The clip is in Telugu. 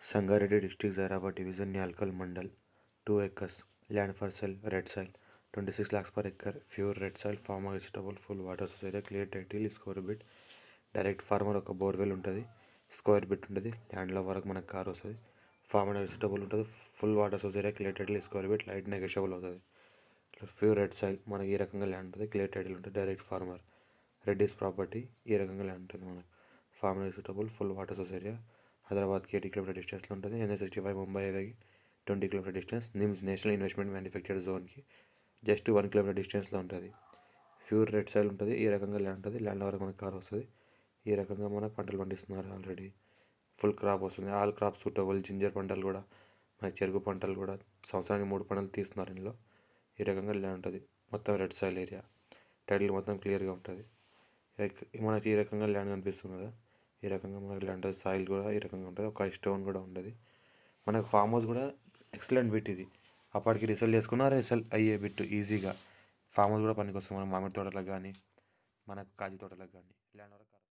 Sangareddy district, Zairabad division, Nyalkal mandal, 2 acres, land for sale, red soil, 26 lakhs per acre, pure red soil, farmer vegetable, full water source area, clear title, square bit, direct farmer ఒక బోర్వెల్ ఉంటుంది, స్క్వేర్ బిట్ ఉంటుంది, ల్యాండ్లో వరకు మనకు కార్ వస్తుంది, ఫార్మర్ వెజిటబుల్ ఉంటుంది, full water source area, clear title, square bit, light negotiable అవుతుంది. ప్యూర్ రెడ్ సాయిల్ మనకి ఈ రకంగా ల్యాండ్ ఉంటుంది, క్లియర్ టైటిల్ ఉంటుంది, డైరెక్ట్ ఫార్మర్, రెడ్డిస్ ప్రాపర్టీ, ఈ రకంగా ల్యాండ్ ఉంటుంది మనకు. Farmer vegetable, full water source area, హైదరాబాద్కి 80 కిలోమీటర్ డిస్టెన్స్లో ఉంటుంది, NH65 ముంబై హైవేకి 20 kilometre distance, NIMS national investment manufactured జోన్కి just 1 kilometre డిస్టెన్స్లో ఉంటుంది. ప్యూర్ రెడ్ సాయిల్ ఉంటుంది, ఈ రకంగా ల్యాండ్ ఉంటుంది, ల్యాండ్ వరకు మనకు కార్ వస్తుంది. ఈ రకంగా మనకు పంటలు పండిస్తున్నారు ఆల్రెడీ, ఫుల్ క్రాప్ వస్తుంది, ఆల్ క్రాప్ సూటబుల్, జింజర్ పంటలు కూడా, మన చెరుకు పంటలు కూడా, సంవత్సరానికి 3 పంటలు తీస్తున్నారు ఇందులో. ఈ రకంగా ల్యాండ్ ఉంటుంది, మొత్తం రెడ్ సాయిల్ ఏరియా, టైటిల్ మొత్తం క్లియర్గా ఉంటుంది. మనకి ఈ రకంగా ల్యాండ్ కనిపిస్తుంది కదా, ఈ రకంగా మనకి ల్యాండ్ సాయిల్ కూడా ఈ రకంగా ఉంటుంది, ఒక స్టోన్ కూడా ఉంటుంది. మనకు ఫామ్ హౌస్ కూడా ఎక్సలెంట్ బిట్ ఇది, అప్పటికి రిసెల్ చేసుకున్నా రిసెల్ అయ్యే బిట్ ఈజీగా. ఫామ్ హౌస్ కూడా పనికి వస్తుంది, మన మామిడి తోటలకు కానీ, మనకు కాజీ తోటలకు కానీ ల్యాండ్ వరకు.